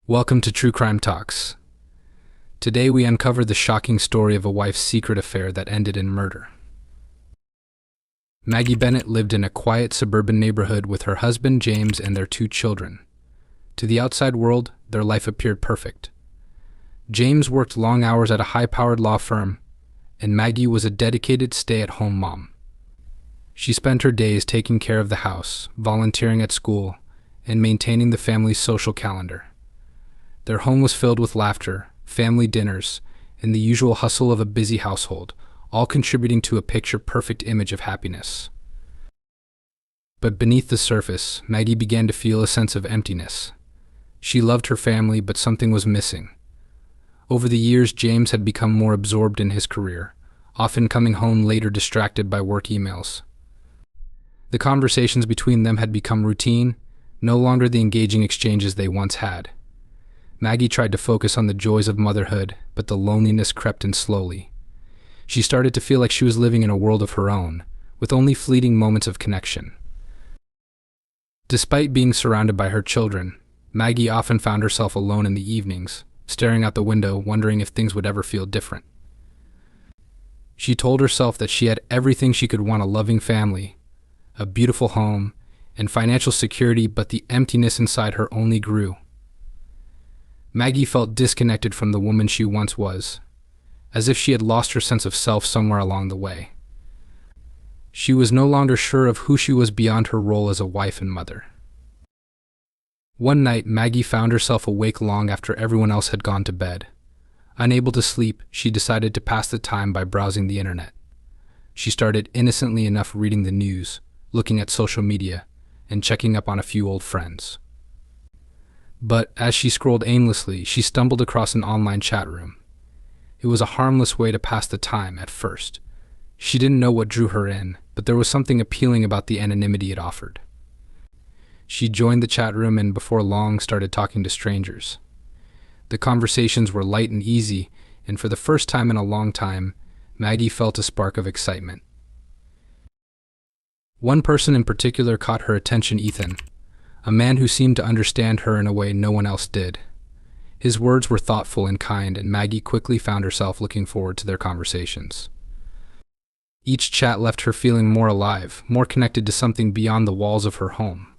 Welcome to True Crime Talks. Today we uncover the shocking story of a wife's secret affair that ended in murder. Maggie Bennett lived in a quiet suburban neighborhood with her husband James and their 2 children. To the outside world, their life appeared perfect. James worked long hours at a high-powered law firm, and Maggie was a dedicated stay-at-home mom. She spent her days taking care of the house, volunteering at school, and maintaining the family's social calendar. Their home was filled with laughter, family dinners, and the usual hustle of a busy household, all contributing to a picture-perfect image of happiness. But beneath the surface, Maggie began to feel a sense of emptiness. She loved her family, but something was missing. Over the years, James had become more absorbed in his career, often coming home later distracted by work emails. The conversations between them had become routine, no longer the engaging exchanges they once had. Maggie tried to focus on the joys of motherhood, but the loneliness crept in slowly. She started to feel like she was living in a world of her own, with only fleeting moments of connection. Despite being surrounded by her children, Maggie often found herself alone in the evenings, staring out the window, wondering if things would ever feel different. She told herself that she had everything she could want: a loving family, a beautiful home, and financial security, but the emptiness inside her only grew. Maggie felt disconnected from the woman she once was, as if she had lost her sense of self somewhere along the way. She was no longer sure of who she was beyond her role as a wife and mother. One night, Maggie found herself awake long after everyone else had gone to bed. Unable to sleep, she decided to pass the time by browsing the internet. She started innocently enough reading the news, looking at social media, and checking up on a few old friends. But as she scrolled aimlessly, she stumbled across an online chat room. It was a harmless way to pass the time at first. She didn't know what drew her in, but there was something appealing about the anonymity it offered. She joined the chat room and before long started talking to strangers. The conversations were light and easy, and for the first time in a long time, Maggie felt a spark of excitement. One person in particular caught her attention: Ethan, a man who seemed to understand her in a way no one else did. His words were thoughtful and kind, and Maggie quickly found herself looking forward to their conversations. Each chat left her feeling more alive, more connected to something beyond the walls of her home.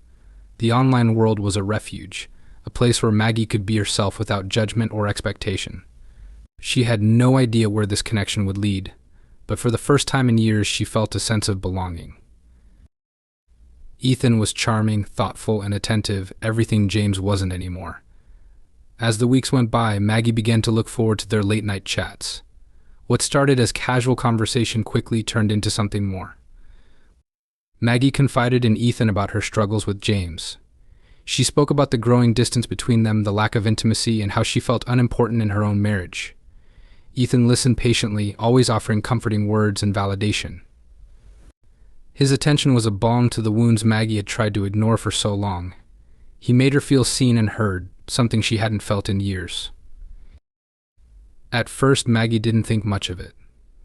The online world was a refuge, a place where Maggie could be herself without judgment or expectation. She had no idea where this connection would lead, but for the first time in years she felt a sense of belonging. Ethan was charming, thoughtful, and attentive, everything James wasn't anymore. As the weeks went by, Maggie began to look forward to their late-night chats. What started as casual conversation quickly turned into something more. Maggie confided in Ethan about her struggles with James. She spoke about the growing distance between them, the lack of intimacy, and how she felt unimportant in her own marriage. Ethan listened patiently, always offering comforting words and validation. His attention was a balm to the wounds Maggie had tried to ignore for so long. He made her feel seen and heard, something she hadn't felt in years. At first, Maggie didn't think much of it.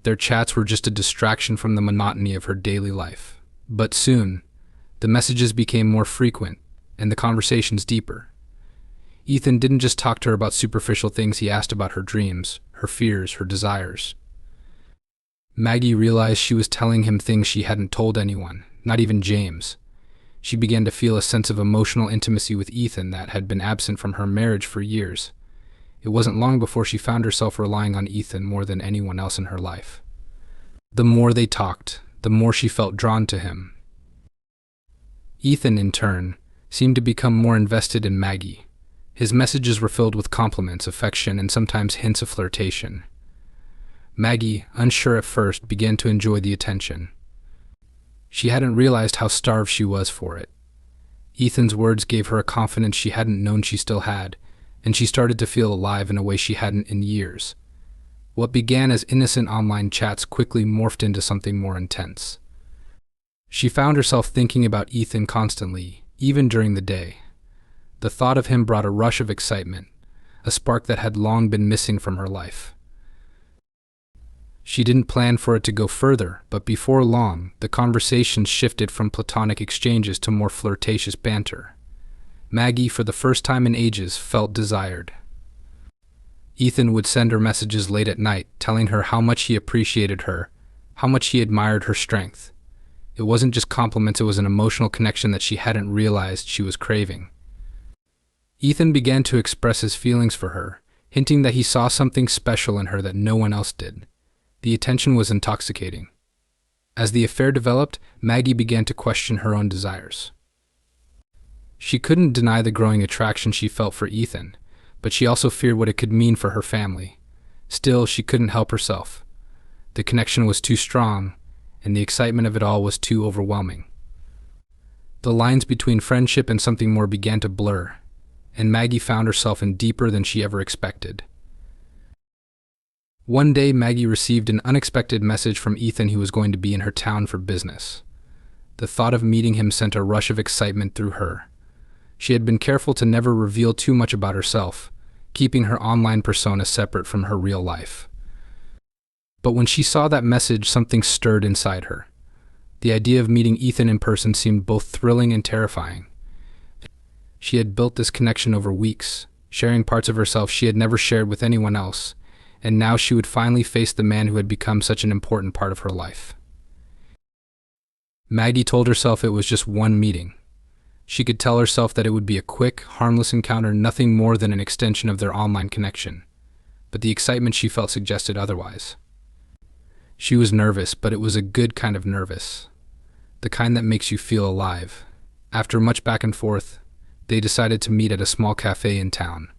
Their chats were just a distraction from the monotony of her daily life. But soon, the messages became more frequent, and the conversations deeper. Ethan didn't just talk to her about superficial things, he asked about her dreams, her fears, her desires. Maggie realized she was telling him things she hadn't told anyone, not even James. She began to feel a sense of emotional intimacy with Ethan that had been absent from her marriage for years. It wasn't long before she found herself relying on Ethan more than anyone else in her life. The more they talked, the more she felt drawn to him. Ethan, in turn, seemed to become more invested in Maggie. His messages were filled with compliments, affection, and sometimes hints of flirtation. Maggie, unsure at first, began to enjoy the attention. She hadn't realized how starved she was for it. Ethan's words gave her a confidence she hadn't known she still had, and she started to feel alive in a way she hadn't in years. What began as innocent online chats quickly morphed into something more intense. She found herself thinking about Ethan constantly, even during the day. The thought of him brought a rush of excitement, a spark that had long been missing from her life. She didn't plan for it to go further, but before long, the conversation shifted from platonic exchanges to more flirtatious banter. Maggie, for the first time in ages, felt desired. Ethan would send her messages late at night, telling her how much he appreciated her, how much he admired her strength. It wasn't just compliments, it was an emotional connection that she hadn't realized she was craving. Ethan began to express his feelings for her, hinting that he saw something special in her that no one else did. The attention was intoxicating. As the affair developed, Maggie began to question her own desires. She couldn't deny the growing attraction she felt for Ethan, but she also feared what it could mean for her family. Still, she couldn't help herself. The connection was too strong, and the excitement of it all was too overwhelming. The lines between friendship and something more began to blur, and Maggie found herself in deeper than she ever expected. One day, Maggie received an unexpected message from Ethan. He was going to be in her town for business. The thought of meeting him sent a rush of excitement through her. She had been careful to never reveal too much about herself, keeping her online persona separate from her real life. But when she saw that message, something stirred inside her. The idea of meeting Ethan in person seemed both thrilling and terrifying. She had built this connection over weeks, sharing parts of herself she had never shared with anyone else, and now she would finally face the man who had become such an important part of her life. Maggie told herself it was just one meeting. She could tell herself that it would be a quick, harmless encounter, nothing more than an extension of their online connection. But the excitement she felt suggested otherwise. She was nervous, but it was a good kind of nervous. The kind that makes you feel alive. After much back and forth, they decided to meet at a small cafe in town.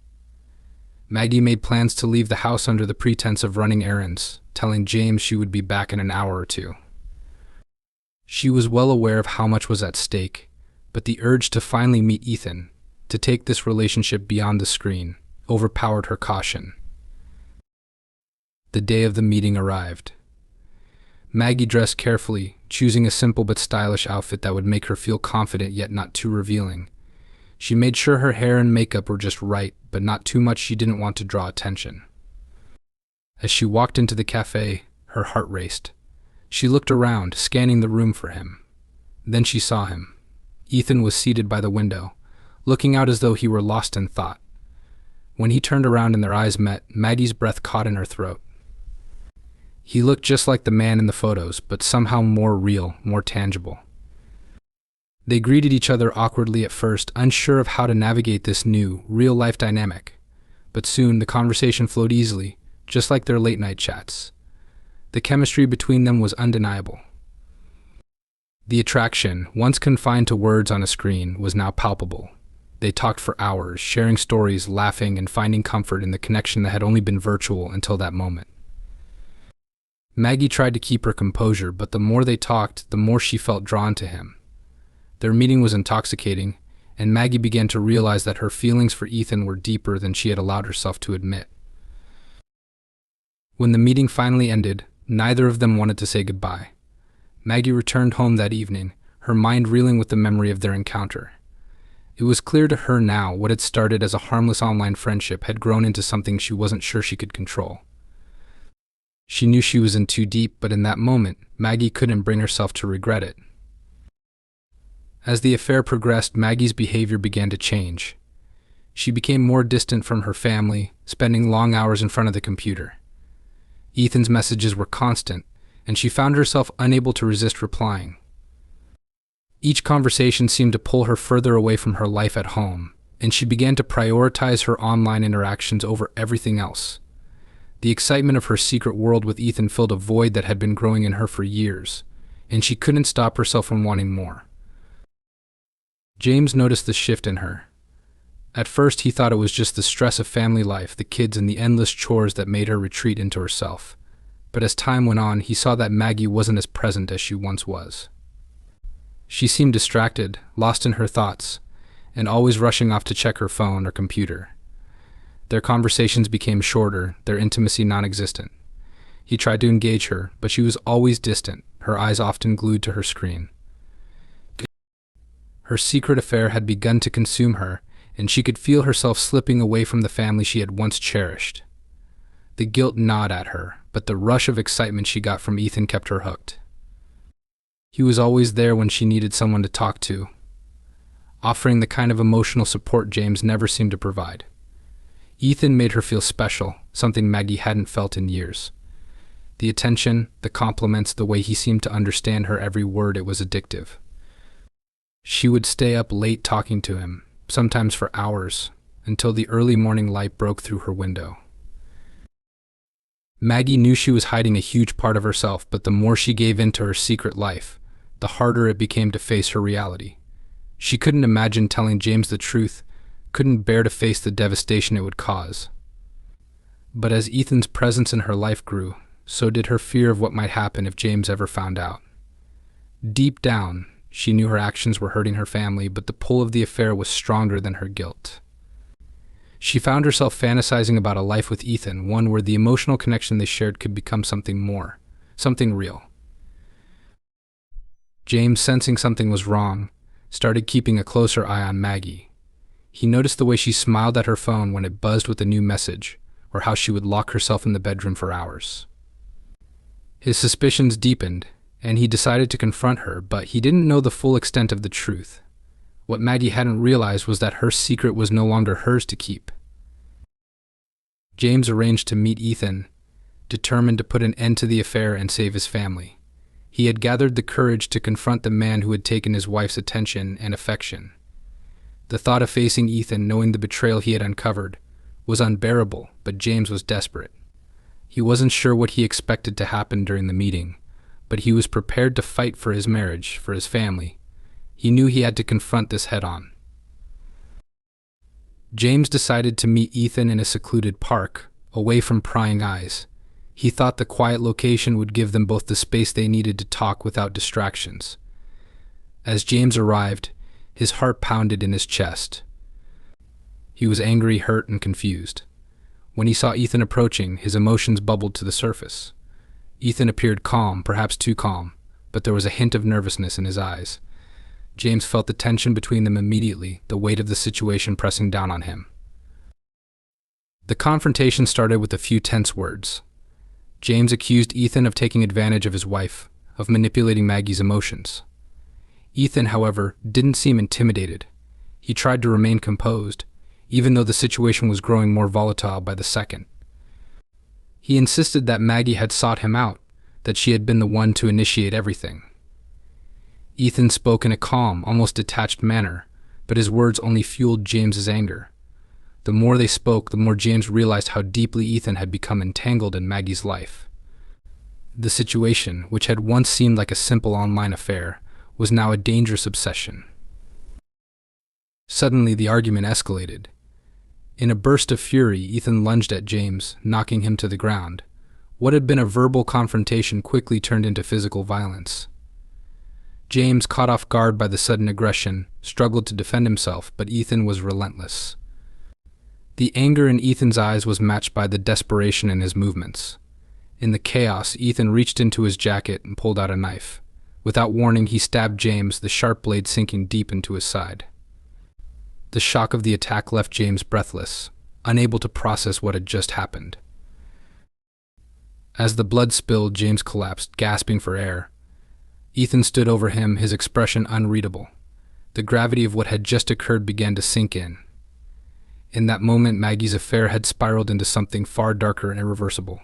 Maggie made plans to leave the house under the pretense of running errands, telling James she would be back in an hour or two. She was well aware of how much was at stake, but the urge to finally meet Ethan, to take this relationship beyond the screen, overpowered her caution. The day of the meeting arrived. Maggie dressed carefully, choosing a simple but stylish outfit that would make her feel confident yet not too revealing. She made sure her hair and makeup were just right, but not too much she didn't want to draw attention. As she walked into the cafe, her heart raced. She looked around, scanning the room for him. Then she saw him. Ethan was seated by the window, looking out as though he were lost in thought. When he turned around and their eyes met, Maggie's breath caught in her throat. He looked just like the man in the photos, but somehow more real, more tangible. They greeted each other awkwardly at first, unsure of how to navigate this new, real-life dynamic. But soon the conversation flowed easily, just like their late-night chats. The chemistry between them was undeniable. The attraction, once confined to words on a screen, was now palpable. They talked for hours, sharing stories, laughing, and finding comfort in the connection that had only been virtual until that moment. Maggie tried to keep her composure, but the more they talked, the more she felt drawn to him. Their meeting was intoxicating, and Maggie began to realize that her feelings for Ethan were deeper than she had allowed herself to admit. When the meeting finally ended, neither of them wanted to say goodbye. Maggie returned home that evening, her mind reeling with the memory of their encounter. It was clear to her now what had started as a harmless online friendship had grown into something she wasn't sure she could control. She knew she was in too deep, but in that moment, Maggie couldn't bring herself to regret it. As the affair progressed, Maggie's behavior began to change. She became more distant from her family, spending long hours in front of the computer. Ethan's messages were constant, and she found herself unable to resist replying. Each conversation seemed to pull her further away from her life at home, and she began to prioritize her online interactions over everything else. The excitement of her secret world with Ethan filled a void that had been growing in her for years, and she couldn't stop herself from wanting more. James noticed the shift in her. At first, he thought it was just the stress of family life, the kids, and the endless chores that made her retreat into herself. But as time went on, he saw that Maggie wasn't as present as she once was. She seemed distracted, lost in her thoughts, and always rushing off to check her phone or computer. Their conversations became shorter, their intimacy non-existent. He tried to engage her, but she was always distant, her eyes often glued to her screen. Her secret affair had begun to consume her, and she could feel herself slipping away from the family she had once cherished. The guilt gnawed at her, but the rush of excitement she got from Ethan kept her hooked. He was always there when she needed someone to talk to. offering the kind of emotional support James never seemed to provide. Ethan made her feel special, something Maggie hadn't felt in years. The attention, the compliments, the way he seemed to understand her every word, it was addictive. She would stay up late talking to him, sometimes for hours, until the early morning light broke through her window. Maggie knew she was hiding a huge part of herself, but the more she gave in to her secret life, the harder it became to face her reality. She couldn't imagine telling James the truth, couldn't bear to face the devastation it would cause. But as Ethan's presence in her life grew, so did her fear of what might happen if James ever found out. Deep down, she knew her actions were hurting her family, but the pull of the affair was stronger than her guilt. She found herself fantasizing about a life with Ethan, one where the emotional connection they shared could become something more, something real. James, sensing something was wrong, started keeping a closer eye on Maggie. He noticed the way she smiled at her phone when it buzzed with a new message, or how she would lock herself in the bedroom for hours. His suspicions deepened, and he decided to confront her, but he didn't know the full extent of the truth. What Maggie hadn't realized was that her secret was no longer hers to keep. James arranged to meet Ethan, determined to put an end to the affair and save his family. He had gathered the courage to confront the man who had taken his wife's attention and affection. The thought of facing Ethan, knowing the betrayal he had uncovered, was unbearable, but James was desperate. He wasn't sure what he expected to happen during the meeting, but he was prepared to fight for his marriage, for his family. He knew he had to confront this head-on. James decided to meet Ethan in a secluded park, away from prying eyes. He thought the quiet location would give them both the space they needed to talk without distractions. As James arrived, his heart pounded in his chest. He was angry, hurt, and confused. When he saw Ethan approaching, his emotions bubbled to the surface. Ethan appeared calm, perhaps too calm, but there was a hint of nervousness in his eyes. James felt the tension between them immediately, the weight of the situation pressing down on him. The confrontation started with a few tense words. James accused Ethan of taking advantage of his wife, of manipulating Maggie's emotions. Ethan, however, didn't seem intimidated. He tried to remain composed, even though the situation was growing more volatile by the second. He insisted that Maggie had sought him out, that she had been the one to initiate everything. Ethan spoke in a calm, almost detached manner, but his words only fueled James's anger. The more they spoke, the more James realized how deeply Ethan had become entangled in Maggie's life. The situation, which had once seemed like a simple online affair, was now a dangerous obsession. Suddenly, the argument escalated. In a burst of fury, Ethan lunged at James, knocking him to the ground. What had been a verbal confrontation quickly turned into physical violence. James, caught off guard by the sudden aggression, struggled to defend himself, but Ethan was relentless. The anger in Ethan's eyes was matched by the desperation in his movements. In the chaos, Ethan reached into his jacket and pulled out a knife. Without warning, he stabbed James, the sharp blade sinking deep into his side. The shock of the attack left James breathless, unable to process what had just happened. As the blood spilled, James collapsed, gasping for air. Ethan stood over him, his expression unreadable. The gravity of what had just occurred began to sink in. In that moment, Maggie's affair had spiraled into something far darker and irreversible.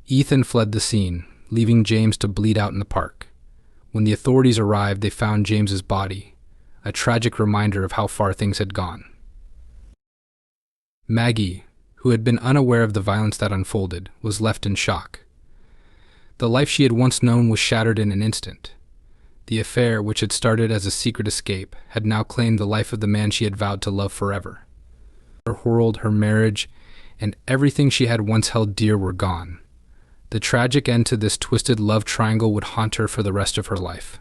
Ethan fled the scene, leaving James to bleed out in the park. When the authorities arrived, they found James's body, a tragic reminder of how far things had gone. Maggie, who had been unaware of the violence that unfolded, was left in shock. The life she had once known was shattered in an instant. The affair, which had started as a secret escape, had now claimed the life of the man she had vowed to love forever. Her world, her marriage, and everything she had once held dear were gone. The tragic end to this twisted love triangle would haunt her for the rest of her life.